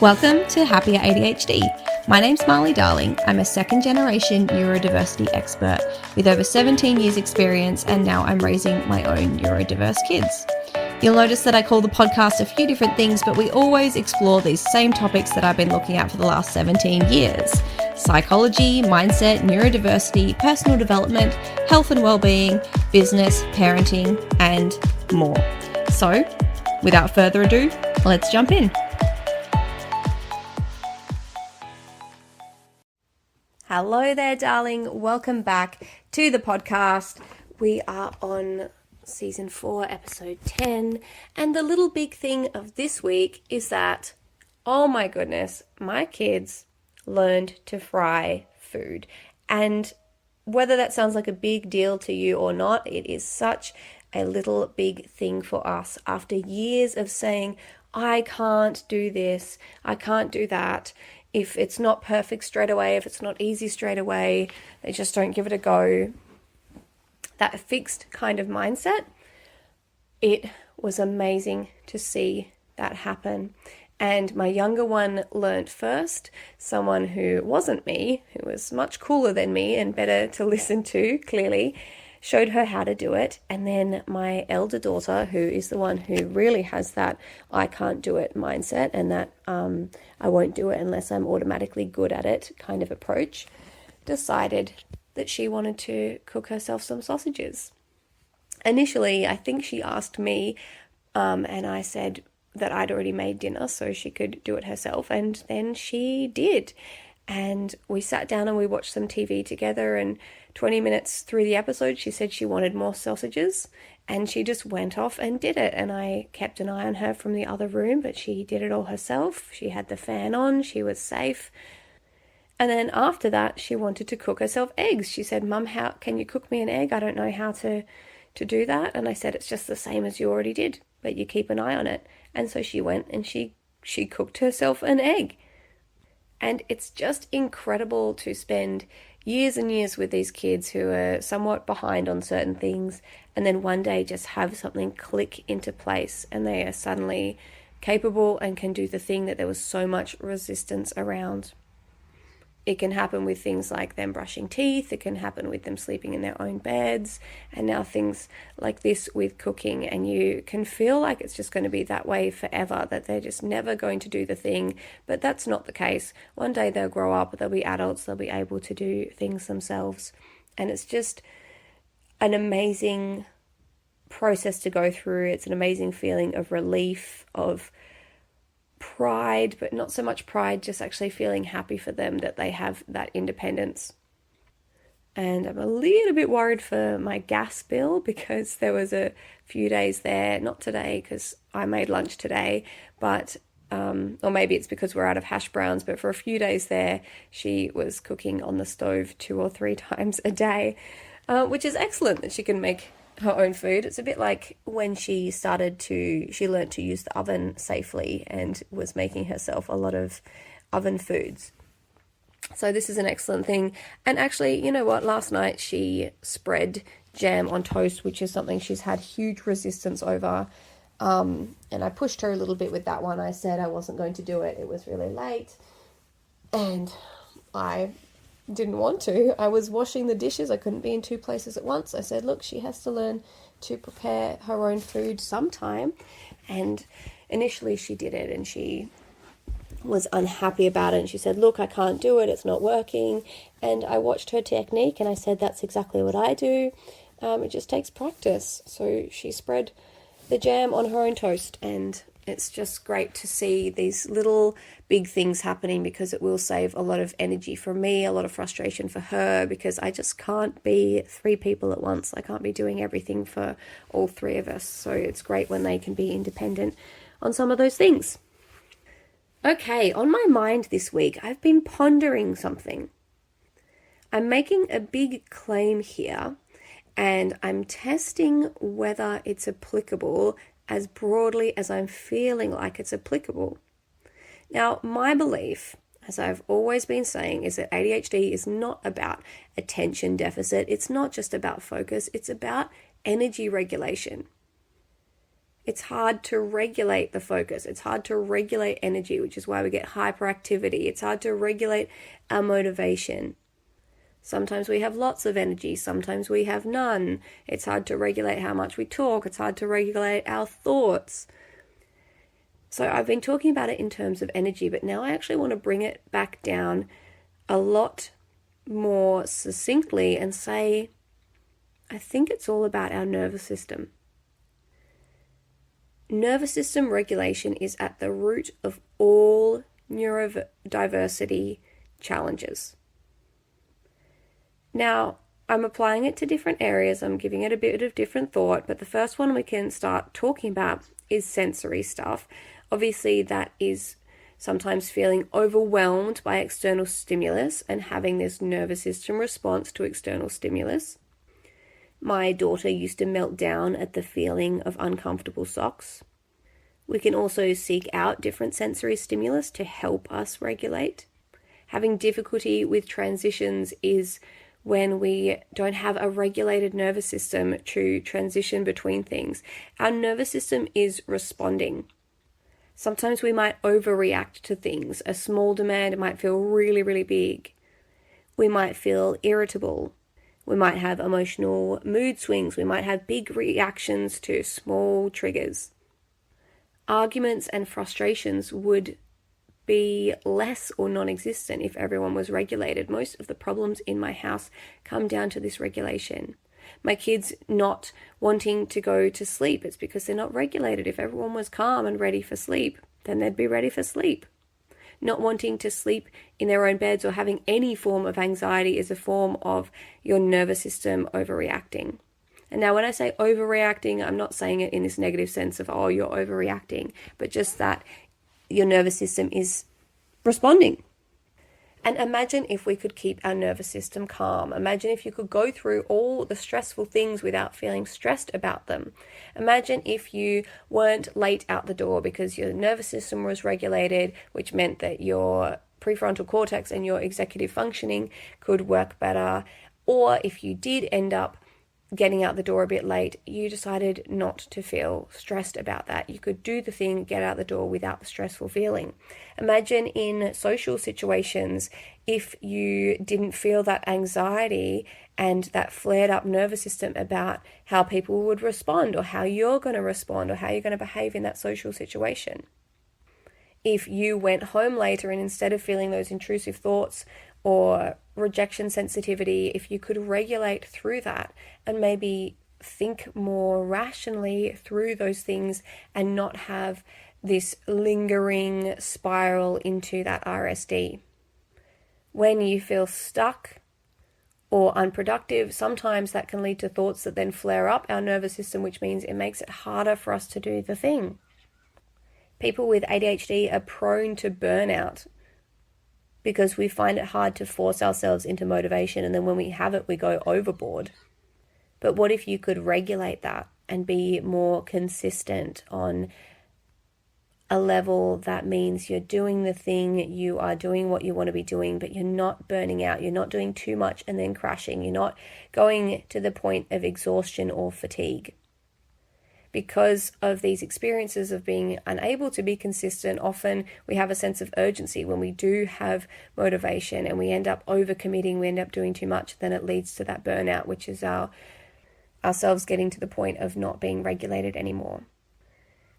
Welcome to Happier ADHD. My name's Marley Darling. I'm a second generation neurodiversity expert with over 17 years experience, and now I'm raising my own neurodiverse kids. You'll notice that I call the podcast a few different things, but we always explore these same topics that I've been looking at for the last 17 years. Psychology, mindset, neurodiversity, personal development, health and well-being, business, parenting, and more. So, without further ado, let's jump in. Hello there, darling. Welcome back to the podcast. We are on season 4, episode 10. And the little big thing of this week is that, oh my goodness, my kids learned to fry food. And whether that sounds like a big deal to you or not, it is such a little big thing for us. After years of saying, I can't do this, I can't do that. If it's not perfect straight away, if it's not easy straight away, they just don't give it a go. That fixed kind of mindset, it was amazing to see that happen. And my younger one learned first, someone who wasn't me, who was much cooler than me and better to listen to, clearly, showed her how to do it. And then my elder daughter, who is the one who really has that I can't do it mindset and that I won't do it unless I'm automatically good at it kind of approach, decided that she wanted to cook herself some sausages. Initially, I think she asked me and I said that I'd already made dinner so she could do it herself, and then she did. And we sat down and we watched some TV together, and 20 minutes through the episode, she said she wanted more sausages, and she just went off and did it. And I kept an eye on her from the other room, but she did it all herself. She had the fan on, she was safe. And then after that, she wanted to cook herself eggs. She said, Mum, how can you cook me an egg? I don't know how to do that. And I said, it's just the same as you already did, but you keep an eye on it. And so she went and she cooked herself an egg. And it's just incredible to spend years and years with these kids who are somewhat behind on certain things, and then one day just have something click into place and they are suddenly capable and can do the thing that there was so much resistance around. It can happen with things like them brushing teeth, it can happen with them sleeping in their own beds, and now things like this with cooking, and you can feel like it's just going to be that way forever, that they're just never going to do the thing, but that's not the case. One day they'll grow up, they'll be adults, they'll be able to do things themselves, and it's just an amazing process to go through. It's an amazing feeling of relief, of pride, but not so much pride, just actually feeling happy for them that they have that independence. And I'm a little bit worried for my gas bill because there was a few days there, not today because I made lunch today, but or maybe it's because we're out of hash browns, but for a few days there she was cooking on the stove 2 or 3 times a day, which is excellent that she can make her own food. It's a bit like when she learned to use the oven safely and was making herself a lot of oven foods. So this is an excellent thing. And actually, you know what? Last night she spread jam on toast, which is something she's had huge resistance over. And I pushed her a little bit with that one. I said I wasn't going to do it. It was really late. And I didn't want to. I was washing the dishes. I couldn't be in 2 places at once. I said, look, she has to learn to prepare her own food sometime. And initially she did it and she was unhappy about it. And she said, look, I can't do it. It's not working. And I watched her technique and I said, that's exactly what I do. It just takes practice. So she spread the jam on her own toast, and it's just great to see these little big things happening because it will save a lot of energy for me, a lot of frustration for her, because I just can't be 3 people at once. I can't be doing everything for all 3 of us. So it's great when they can be independent on some of those things. Okay, on my mind this week, I've been pondering something. I'm making a big claim here, and I'm testing whether it's applicable as broadly as I'm feeling like it's applicable. Now, my belief, as I've always been saying, is that ADHD is not about attention deficit. It's not just about focus. It's about energy regulation. It's hard to regulate the focus. It's hard to regulate energy, which is why we get hyperactivity. It's hard to regulate our motivation. Sometimes we have lots of energy. Sometimes we have none. It's hard to regulate how much we talk. It's hard to regulate our thoughts. So I've been talking about it in terms of energy, but now I actually want to bring it back down a lot more succinctly and say, I think it's all about our nervous system. Nervous system regulation is at the root of all neurodiversity challenges. Now, I'm applying it to different areas. I'm giving it a bit of different thought, but the first one we can start talking about is sensory stuff. Obviously, that is sometimes feeling overwhelmed by external stimulus and having this nervous system response to external stimulus. My daughter used to melt down at the feeling of uncomfortable socks. We can also seek out different sensory stimulus to help us regulate. Having difficulty with transitions is when we don't have a regulated nervous system to transition between things. Our nervous system is responding. Sometimes we might overreact to things. A small demand might feel really, really big. We might feel irritable. We might have emotional mood swings. We might have big reactions to small triggers. Arguments and frustrations would be less or non-existent if everyone was regulated. Most of the problems in my house come down to this regulation. My kids not wanting to go to sleep, it's because they're not regulated. If everyone was calm and ready for sleep, then they'd be ready for sleep. Not wanting to sleep in their own beds or having any form of anxiety is a form of your nervous system overreacting. And now when I say overreacting, I'm not saying it in this negative sense of, oh, you're overreacting, but just that your nervous system is responding. And imagine if we could keep our nervous system calm. Imagine if you could go through all the stressful things without feeling stressed about them. Imagine if you weren't late out the door because your nervous system was regulated, which meant that your prefrontal cortex and your executive functioning could work better. Or if you did end up getting out the door a bit late, you decided not to feel stressed about that. You could do the thing, get out the door without the stressful feeling. Imagine in social situations, if you didn't feel that anxiety and that flared up nervous system about how people would respond or how you're going to respond or how you're going to behave in that social situation. If you went home later and instead of feeling those intrusive thoughts or rejection sensitivity, if you could regulate through that and maybe think more rationally through those things and not have this lingering spiral into that RSD. When you feel stuck or unproductive, sometimes that can lead to thoughts that then flare up our nervous system, which means it makes it harder for us to do the thing. People with ADHD are prone to burnout because we find it hard to force ourselves into motivation, and then when we have it, we go overboard. But what if you could regulate that and be more consistent on a level that means you're doing the thing, you are doing what you want to be doing, but you're not burning out, you're not doing too much and then crashing, you're not going to the point of exhaustion or fatigue. Because of these experiences of being unable to be consistent, often we have a sense of urgency when we do have motivation and we end up overcommitting, we end up doing too much, then it leads to that burnout, which is ourselves getting to the point of not being regulated anymore.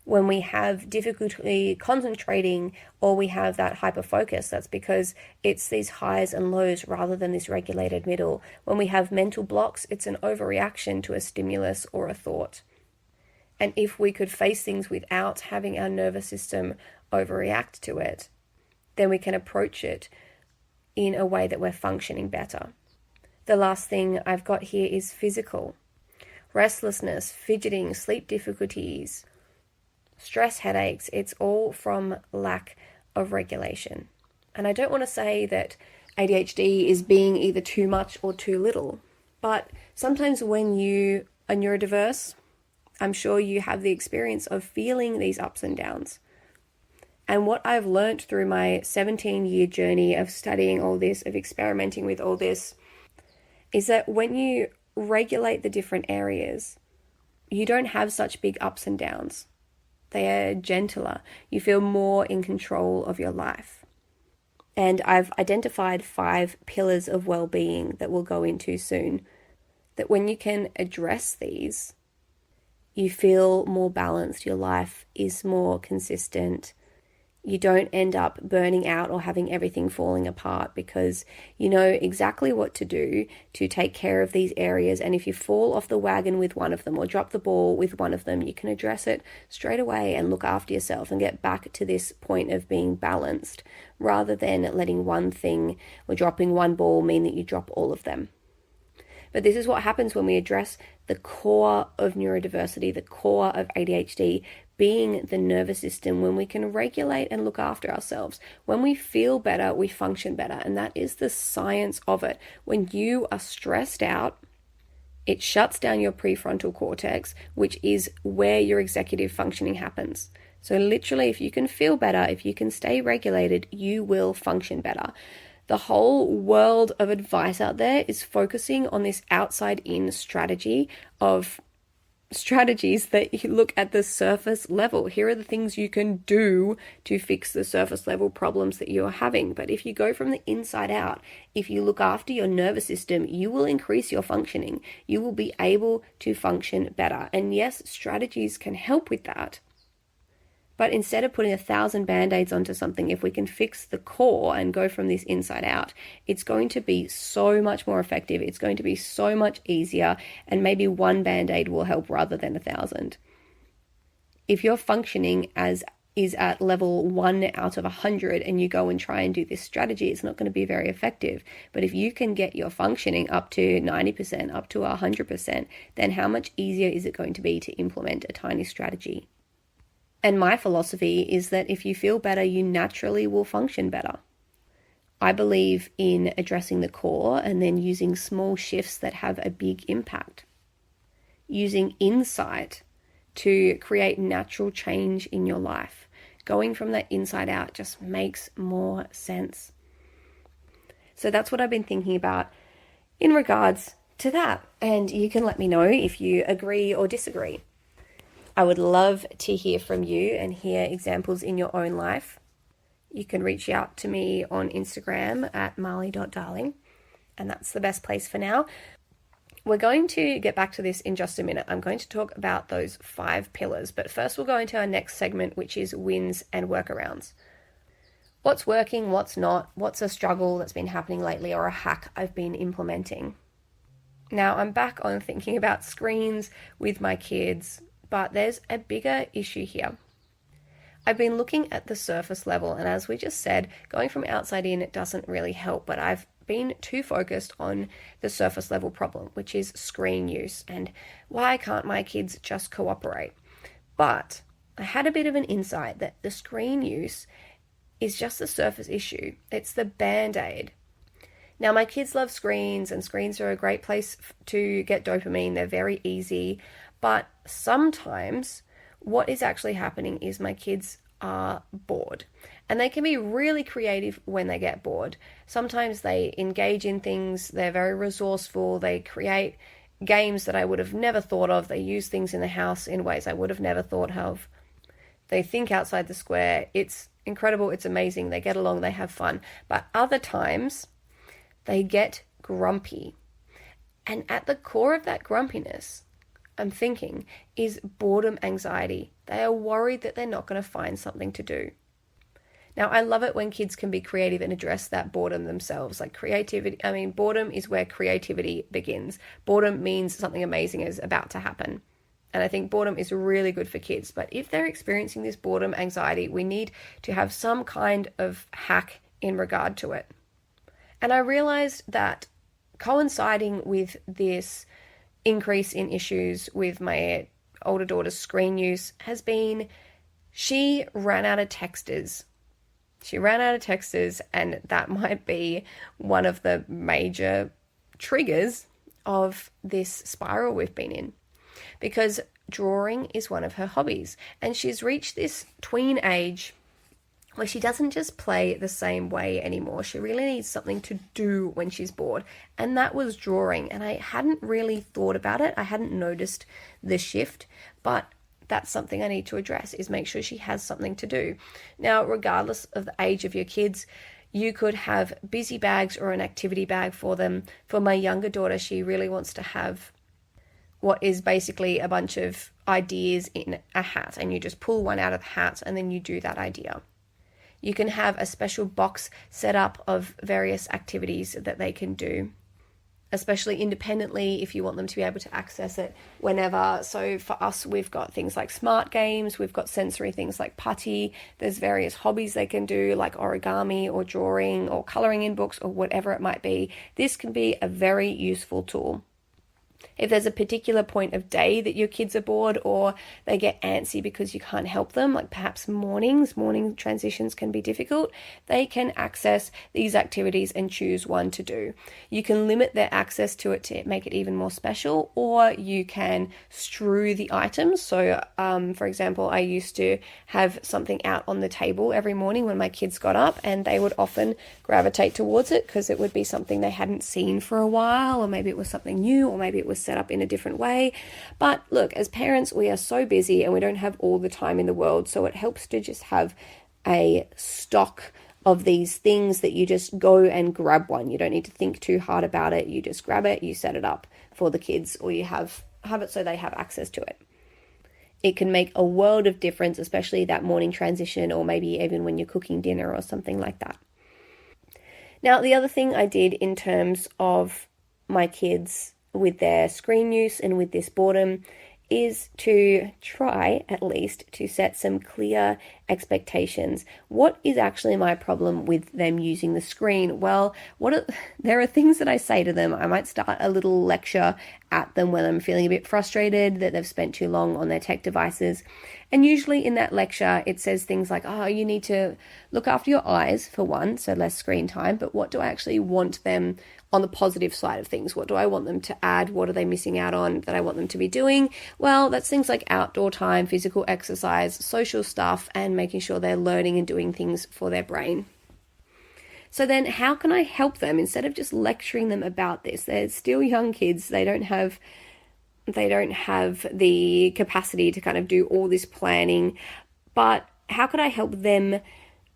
When we have difficulty concentrating or we have that hyperfocus, that's because it's these highs and lows rather than this regulated middle. When we have mental blocks, it's an overreaction to a stimulus or a thought. And if we could face things without having our nervous system overreact to it, then we can approach it in a way that we're functioning better. The last thing I've got here is physical. Restlessness, fidgeting, sleep difficulties, stress headaches, it's all from lack of regulation. And I don't want to say that ADHD is being either too much or too little, but sometimes when you are neurodiverse, I'm sure you have the experience of feeling these ups and downs. And what I've learned through my 17-year journey of studying all this, of experimenting with all this, is that when you regulate the different areas, you don't have such big ups and downs. They are gentler. You feel more in control of your life. And I've identified 5 pillars of well-being that we'll go into soon, that when you can address these, you feel more balanced, your life is more consistent. You don't end up burning out or having everything falling apart because you know exactly what to do to take care of these areas. And if you fall off the wagon with one of them or drop the ball with one of them, you can address it straight away and look after yourself and get back to this point of being balanced, rather than letting one thing or dropping one ball mean that you drop all of them. But this is what happens when we address the core of neurodiversity, the core of ADHD, being the nervous system. When we can regulate and look after ourselves, when we feel better, we function better. And that is the science of it. When you are stressed out, it shuts down your prefrontal cortex, which is where your executive functioning happens. So literally, if you can feel better, if you can stay regulated, you will function better. The whole world of advice out there is focusing on this outside-in strategy of strategies that you look at the surface level. Here are the things you can do to fix the surface level problems that you're having. But if you go from the inside out, if you look after your nervous system, you will increase your functioning. You will be able to function better. And yes, strategies can help with that. But instead of putting 1,000 band-aids onto something, if we can fix the core and go from this inside out, it's going to be so much more effective. It's going to be so much easier, and maybe one band-aid will help rather than 1,000. If you're functioning as is at level 1 out of 100 and you go and try and do this strategy, it's not going to be very effective. But if you can get your functioning up to 90%, up to 100%, then how much easier is it going to be to implement a tiny strategy? And my philosophy is that if you feel better, you naturally will function better. I believe in addressing the core and then using small shifts that have a big impact. Using insight to create natural change in your life. Going from that inside out just makes more sense. So that's what I've been thinking about in regards to that. And you can let me know if you agree or disagree. I would love to hear from you and hear examples in your own life. You can reach out to me on Instagram at marley.darling, and that's the best place for now. We're going to get back to this in just a minute. I'm going to talk about those 5 pillars, but first we'll go into our next segment, which is wins and workarounds. What's working, what's not, what's a struggle that's been happening lately or a hack I've been implementing. Now I'm back on thinking about screens with my kids, but there's a bigger issue here. I've been looking at the surface level, and as we just said, going from outside in, it doesn't really help, but I've been too focused on the surface level problem, which is screen use, and why can't my kids just cooperate? But I had a bit of an insight that the screen use is just the surface issue. It's the band-aid. Now, my kids love screens, and screens are a great place to get dopamine. They're very easy. But sometimes what is actually happening is my kids are bored, and they can be really creative when they get bored. Sometimes they engage in things, they're very resourceful, they create games that I would have never thought of, they use things in the house in ways I would have never thought of. They think outside the square. It's incredible, it's amazing, they get along, they have fun. But other times they get grumpy, and at the core of that grumpiness, I'm thinking, is boredom anxiety. They are worried that they're not going to find something to do. Now, I love it when kids can be creative and address that boredom themselves. Like creativity, boredom is where creativity begins. Boredom means something amazing is about to happen. And I think boredom is really good for kids. But if they're experiencing this boredom anxiety, we need to have some kind of hack in regard to it. And I realized that coinciding with this increase in issues with my older daughter's screen use has been she ran out of texters. And that might be one of the major triggers of this spiral we've been in, because drawing is one of her hobbies, and she's reached this tween age where she doesn't just play the same way anymore. She really needs something to do when she's bored. And that was drawing. And I hadn't really thought about it. I hadn't noticed the shift. But that's something I need to address, is make sure she has something to do. Now, regardless of the age of your kids, you could have busy bags or an activity bag for them. For my younger daughter, she really wants to have what is basically a bunch of ideas in a hat, and you just pull one out of the hat and then you do that idea. You can have a special box set up of various activities that they can do, especially independently if you want them to be able to access it whenever. So for us, we've got things like smart games, we've got sensory things like putty, there's various hobbies they can do like origami or drawing or colouring in books or whatever it might be. This can be a very useful tool. If there's a particular point of day that your kids are bored or they get antsy because you can't help them, like perhaps morning transitions can be difficult, they can access these activities and choose one to do. You can limit their access to it to make it even more special, or you can strew the items. So, for example, I used to have something out on the table every morning when my kids got up, and they would often gravitate towards it because it would be something they hadn't seen for a while, or maybe it was something new, or maybe it was set up in a different way. But look, as parents, we are so busy and we don't have all the time in the world, so it helps to just have a stock of these things that you just go and grab one. You don't need to think too hard about it. You just grab it, you set it up for the kids, or you have it so they have access to it. It can make a world of difference, especially that morning transition, or maybe even when you're cooking dinner or something like that. Now, the other thing I did in terms of my kids with their screen use and with this boredom is to try, at least, to set some clear expectations. What is actually my problem with them using the screen? Well, there are things that I say to them. I might start a little lecture at them when I'm feeling a bit frustrated that they've spent too long on their tech devices. And usually in that lecture, it says things like, oh, you need to look after your eyes, for one, so less screen time. But what do I actually want them on the positive side of things? What do I want them to add? What are they missing out on that I want them to be doing? Well, that's things like outdoor time, physical exercise, social stuff, and making sure they're learning and doing things for their brain. So then how can I help them instead of just lecturing them about this? They're still young kids. They don't have the capacity to kind of do all this planning. But how could I help them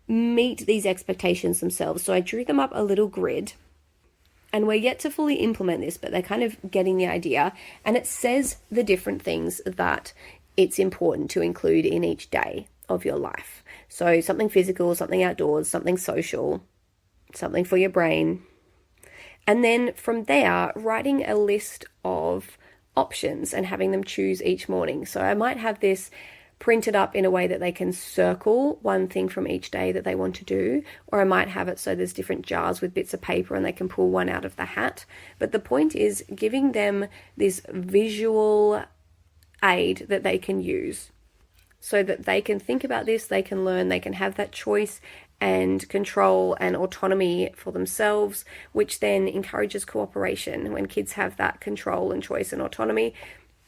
meet these expectations themselves? So I drew them up a little grid, and we're yet to fully implement this, but they're kind of getting the idea. And it says the different things that it's important to include in each day of your life. So something physical, something outdoors, something social, something for your brain. And then from there, writing a list of options and having them choose each morning. So I might have this printed up in a way that they can circle one thing from each day that they want to do, or I might have it so there's different jars with bits of paper and they can pull one out of the hat. But the point is giving them this visual aid that they can use so that they can think about this, they can learn, they can have that choice and control and autonomy for themselves, which then encourages cooperation. When kids have that control and choice and autonomy,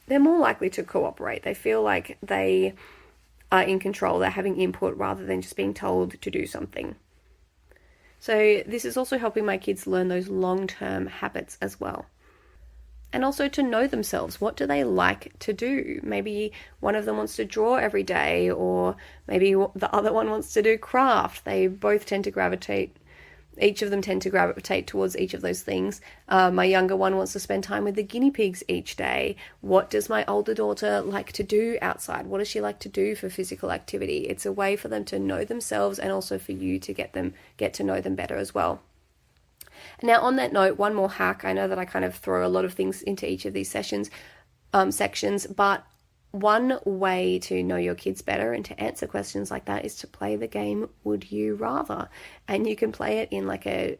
they're more likely to cooperate. They feel like they are in control, they're having input rather than just being told to do something. So this is also helping my kids learn those long-term habits as well. And also to know themselves. What do they like to do? Maybe one of them wants to draw every day, or maybe the other one wants to do craft. Each of them tend to gravitate towards each of those things. My younger one wants to spend time with the guinea pigs each day. What does my older daughter like to do outside? What does she like to do for physical activity? It's a way for them to know themselves and also for you to get to know them better as well. Now, on that note, one more hack. I know that I kind of throw a lot of things into each of these sections, but one way to know your kids better and to answer questions like that is to play the game Would You Rather? And you can play it in like a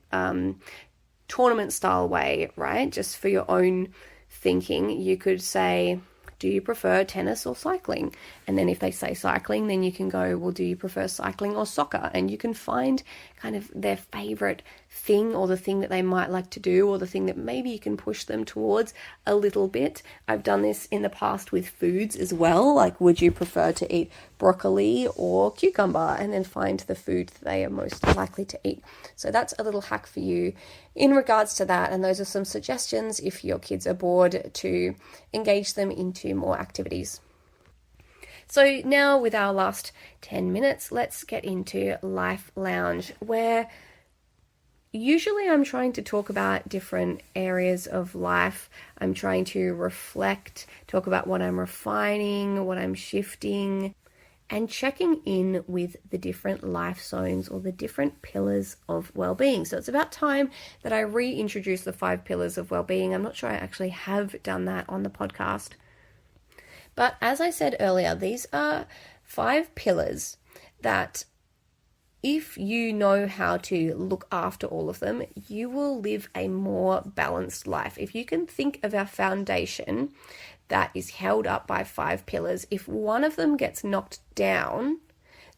tournament style way, right? Just for your own thinking. You could say, do you prefer tennis or cycling? And then if they say cycling, then you can go, well, do you prefer cycling or soccer? And you can find kind of their favorite thing, or the thing that they might like to do, or the thing that maybe you can push them towards a little bit. I've done this in the past with foods as well. Like, would you prefer to eat broccoli or cucumber? And then find the food that they are most likely to eat. So that's a little hack for you in regards to that. And those are some suggestions if your kids are bored to engage them into more activities. So now with our last 10 minutes, let's get into Life Lounge, where usually I'm trying to talk about different areas of life. I'm trying to reflect, talk about what I'm refining, what I'm shifting, and checking in with the different life zones or the different pillars of well-being. So it's about time that I reintroduce the 5 pillars of well-being. I'm not sure I actually have done that on the podcast. But as I said earlier, these are 5 pillars that if you know how to look after all of them, you will live a more balanced life. If you can think of our foundation that is held up by 5 pillars, if one of them gets knocked down,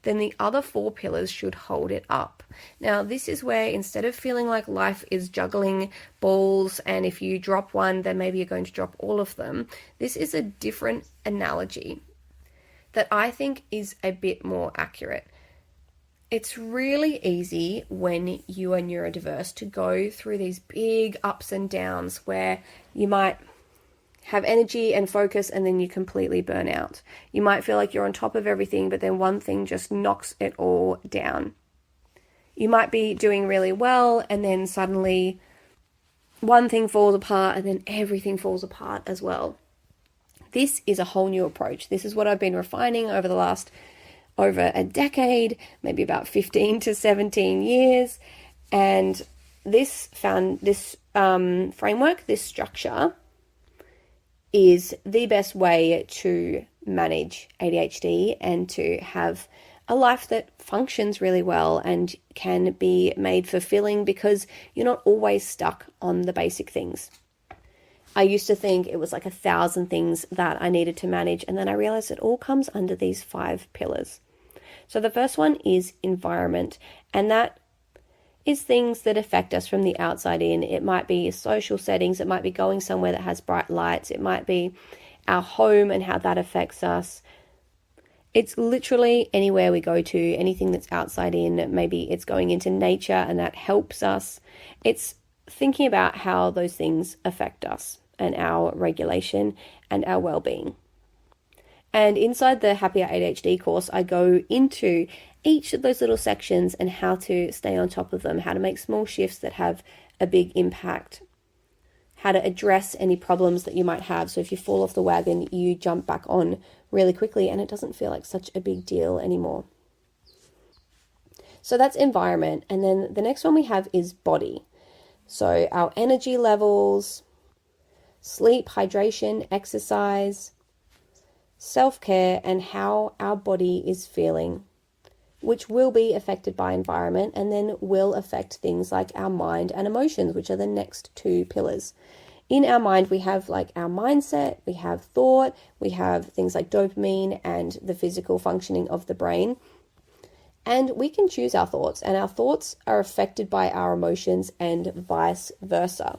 then the other 4 pillars should hold it up. Now, this is where instead of feeling like life is juggling balls and if you drop one, then maybe you're going to drop all of them, this is a different analogy that I think is a bit more accurate. It's really easy when you are neurodiverse to go through these big ups and downs where you might have energy and focus and then you completely burn out. You might feel like you're on top of everything, but then one thing just knocks it all down. You might be doing really well and then suddenly one thing falls apart and then everything falls apart as well. This is a whole new approach. This is what I've been refining over a decade, maybe about 15 to 17 years. And this framework, this structure, is the best way to manage ADHD and to have a life that functions really well and can be made fulfilling because you're not always stuck on the basic things. I used to think it was like 1,000 things that I needed to manage, and then I realized it all comes under these 5 pillars. So the first one is environment, and that is things that affect us from the outside in. It might be social settings, it might be going somewhere that has bright lights, it might be our home and how that affects us. It's literally anywhere we go to, anything that's outside in. Maybe it's going into nature and that helps us. It's thinking about how those things affect us and our regulation and our well-being. And inside the Happier ADHD course, I go into each of those little sections and how to stay on top of them, how to make small shifts that have a big impact, how to address any problems that you might have. So if you fall off the wagon, you jump back on really quickly and it doesn't feel like such a big deal anymore. So that's environment. And then the next one we have is body. So our energy levels, sleep, hydration, exercise, self-care, and how our body is feeling, which will be affected by environment and then will affect things like our mind and emotions, which are the next 2 pillars. In our mind, we have like our mindset, we have thought, we have things like dopamine and the physical functioning of the brain. And we can choose our thoughts, and our thoughts are affected by our emotions and vice versa.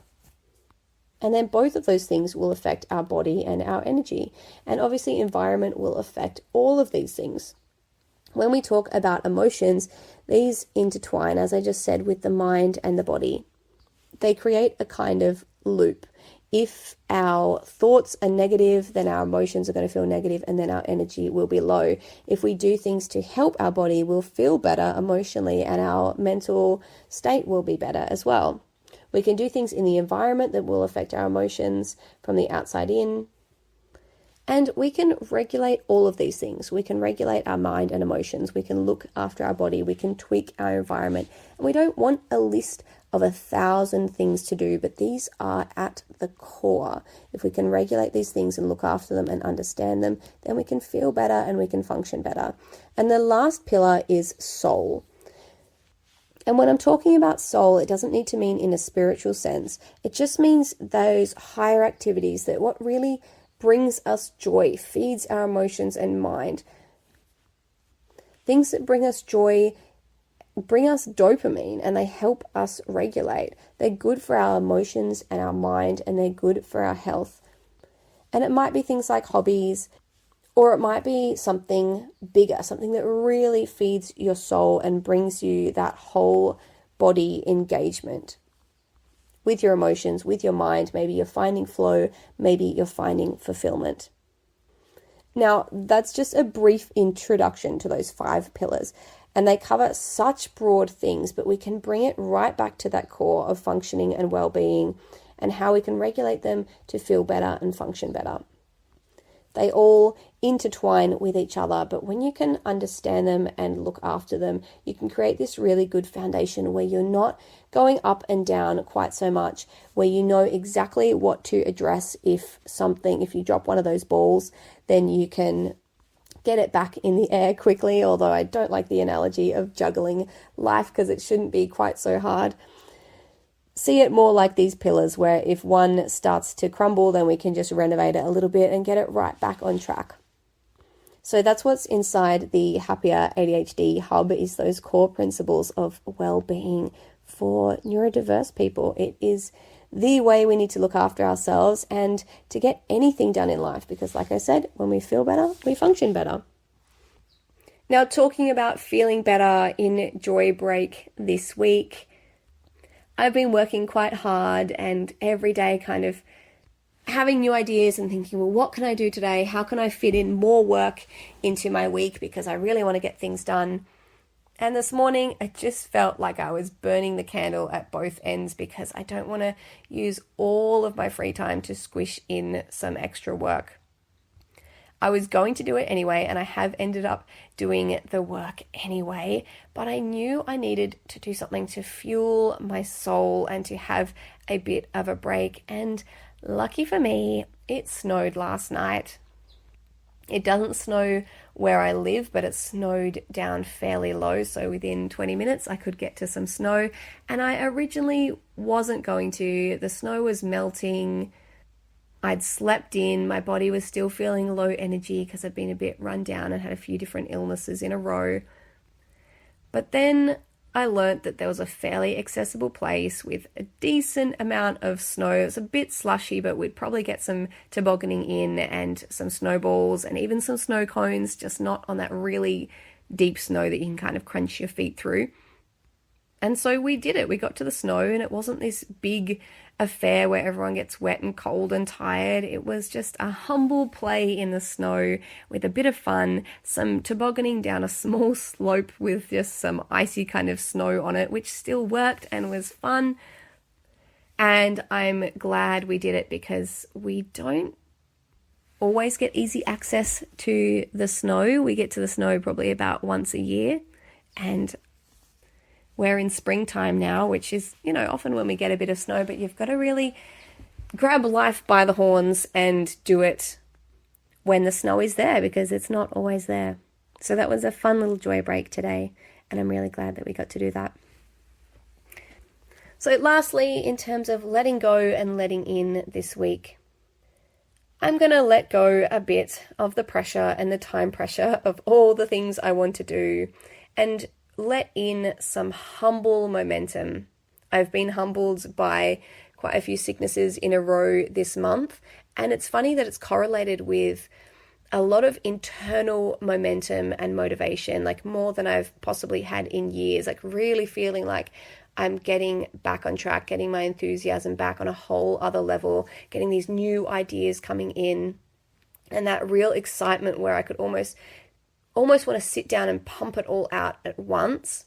And then both of those things will affect our body and our energy. And obviously environment will affect all of these things. When we talk about emotions, these intertwine, as I just said, with the mind and the body. They create a kind of loop. If our thoughts are negative, then our emotions are going to feel negative and then our energy will be low. If we do things to help our body, we'll feel better emotionally and our mental state will be better as well. We can do things in the environment that will affect our emotions from the outside in. And we can regulate all of these things. We can regulate our mind and emotions. We can look after our body. We can tweak our environment. And we don't want a list of 1,000 things to do, but these are at the core. If we can regulate these things and look after them and understand them, then we can feel better and we can function better. And the last pillar is soul. And when I'm talking about soul, it doesn't need to mean in a spiritual sense. It just means those higher activities, that what really brings us joy, feeds our emotions and mind. Things that bring us joy bring us dopamine and they help us regulate. They're good for our emotions and our mind, and they're good for our health. And it might be things like hobbies, or it might be something bigger, something that really feeds your soul and brings you that whole body engagement with your emotions, with your mind. Maybe you're finding flow, maybe you're finding fulfillment. Now, that's just a brief introduction to those 5 pillars, and they cover such broad things, but we can bring it right back to that core of functioning and well-being and how we can regulate them to feel better and function better. They all intertwine with each other, but when you can understand them and look after them, you can create this really good foundation where you're not going up and down quite so much, where you know exactly what to address if you drop one of those balls, then you can get it back in the air quickly, although I don't like the analogy of juggling life because it shouldn't be quite so hard. See it more like these pillars where if one starts to crumble, then we can just renovate it a little bit and get it right back on track. So that's what's inside the Happier ADHD Hub, is those core principles of well-being for neurodiverse people. It is the way we need to look after ourselves and to get anything done in life, because like I said, when we feel better, we function better. Now, talking about feeling better in Joy Break this week, I've been working quite hard and every day kind of having new ideas and thinking, well, what can I do today? How can I fit in more work into my week? Because I really want to get things done. And this morning, it just felt like I was burning the candle at both ends because I don't want to use all of my free time to squish in some extra work. I was going to do it anyway, and I have ended up doing the work anyway, but I knew I needed to do something to fuel my soul and to have a bit of a break. And lucky for me, it snowed last night. It doesn't snow where I live, but it snowed down fairly low, so within 20 minutes I could get to some snow, and I originally wasn't going to. The snow was melting. I'd slept in, my body was still feeling low energy because I'd been a bit run down and had a few different illnesses in a row. But then I learnt that there was a fairly accessible place with a decent amount of snow. It was a bit slushy, but we'd probably get some tobogganing in and some snowballs and even some snow cones, just not on that really deep snow that you can kind of crunch your feet through. And so we did it. We got to the snow, and it wasn't this big affair where everyone gets wet and cold and tired. It was just a humble play in the snow with a bit of fun, some tobogganing down a small slope with just some icy kind of snow on it, which still worked and was fun. And I'm glad we did it because we don't always get easy access to the snow. We get to the snow probably about once a year, and we're in springtime now, which is, often when we get a bit of snow, but you've got to really grab life by the horns and do it when the snow is there, because it's not always there. So that was a fun little joy break today, and I'm really glad that we got to do that. So lastly, in terms of letting go and letting in this week, I'm going to let go a bit of the pressure and the time pressure of all the things I want to do and let in some humble momentum. I've been humbled by quite a few sicknesses in a row this month, and it's funny that it's correlated with a lot of internal momentum and motivation, like more than I've possibly had in years, like really feeling like I'm getting back on track, getting my enthusiasm back on a whole other level, getting these new ideas coming in, and that real excitement where I could almost want to sit down and pump it all out at once.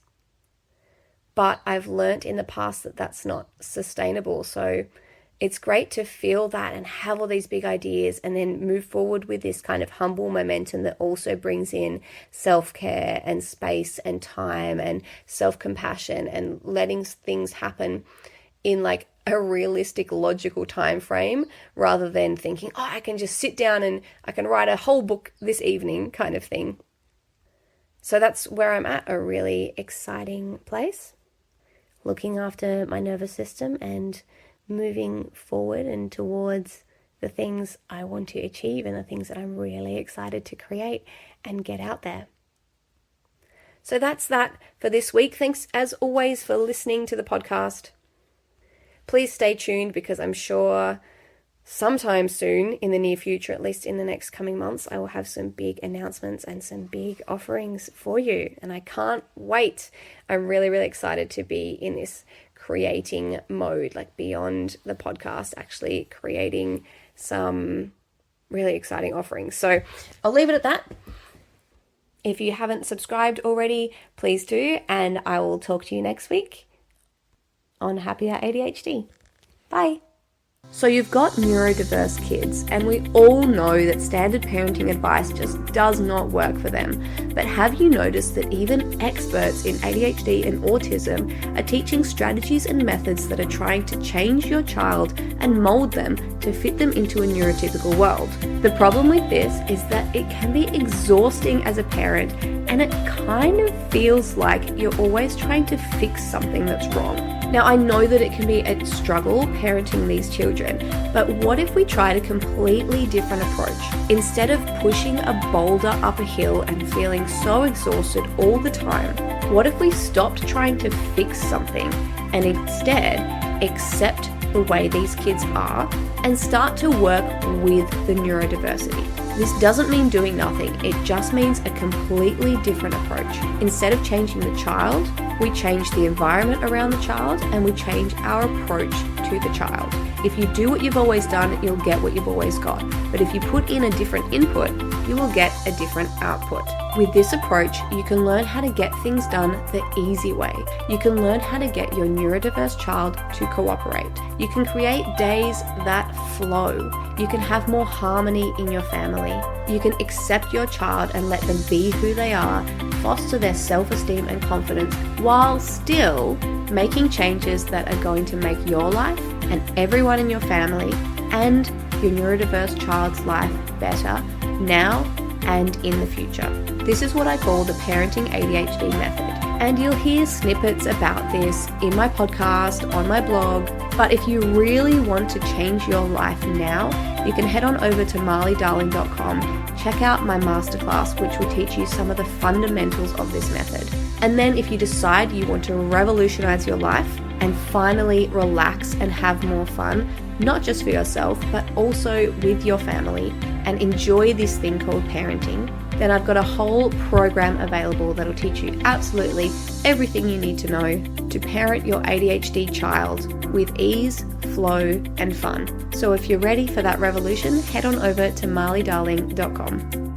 But I've learnt in the past that that's not sustainable. So it's great to feel that and have all these big ideas and then move forward with this kind of humble momentum that also brings in self-care and space and time and self-compassion and letting things happen in like a realistic, logical time frame, rather than thinking, I can just sit down and I can write a whole book this evening kind of thing. So that's where I'm at, a really exciting place, looking after my nervous system and moving forward and towards the things I want to achieve and the things that I'm really excited to create and get out there. So that's that for this week. Thanks as always for listening to the podcast. Please stay tuned, because I'm sure sometime soon in the near future, at least in the next coming months, I will have some big announcements and some big offerings for you. And I can't wait. I'm really, really excited to be in this creating mode, like beyond the podcast, actually creating some really exciting offerings. So I'll leave it at that. If you haven't subscribed already, please do, and I will talk to you next week on Happier ADHD. Bye. So you've got neurodiverse kids, and we all know that standard parenting advice just does not work for them. But have you noticed that even experts in ADHD and autism are teaching strategies and methods that are trying to change your child and mold them to fit them into a neurotypical world? The problem with this is that it can be exhausting as a parent, and it kind of feels like you're always trying to fix something that's wrong. Now, I know that it can be a struggle parenting these children, but what if we tried a completely different approach? Instead of pushing a boulder up a hill and feeling so exhausted all the time, what if we stopped trying to fix something and instead accept the way these kids are and start to work with the neurodiversity? This doesn't mean doing nothing, it just means a completely different approach. Instead of changing the child, we change the environment around the child and we change our approach to the child. If you do what you've always done, you'll get what you've always got. But if you put in a different input, you will get a different output. With this approach, you can learn how to get things done the easy way. You can learn how to get your neurodiverse child to cooperate. You can create days that flow. You can have more harmony in your family. You can accept your child and let them be who they are, foster their self-esteem and confidence, while still making changes that are going to make your life and everyone in your family and your neurodiverse child's life better now and in the future. This is what I call the parenting ADHD method. And you'll hear snippets about this in my podcast, on my blog. But if you really want to change your life now, you can head on over to marleydarling.com, check out my masterclass, which will teach you some of the fundamentals of this method. And then if you decide you want to revolutionize your life and finally relax and have more fun, not just for yourself, but also with your family, and enjoy this thing called parenting, then I've got a whole program available that'll teach you absolutely everything you need to know to parent your ADHD child with ease, flow, and fun. So if you're ready for that revolution, head on over to marleydarling.com.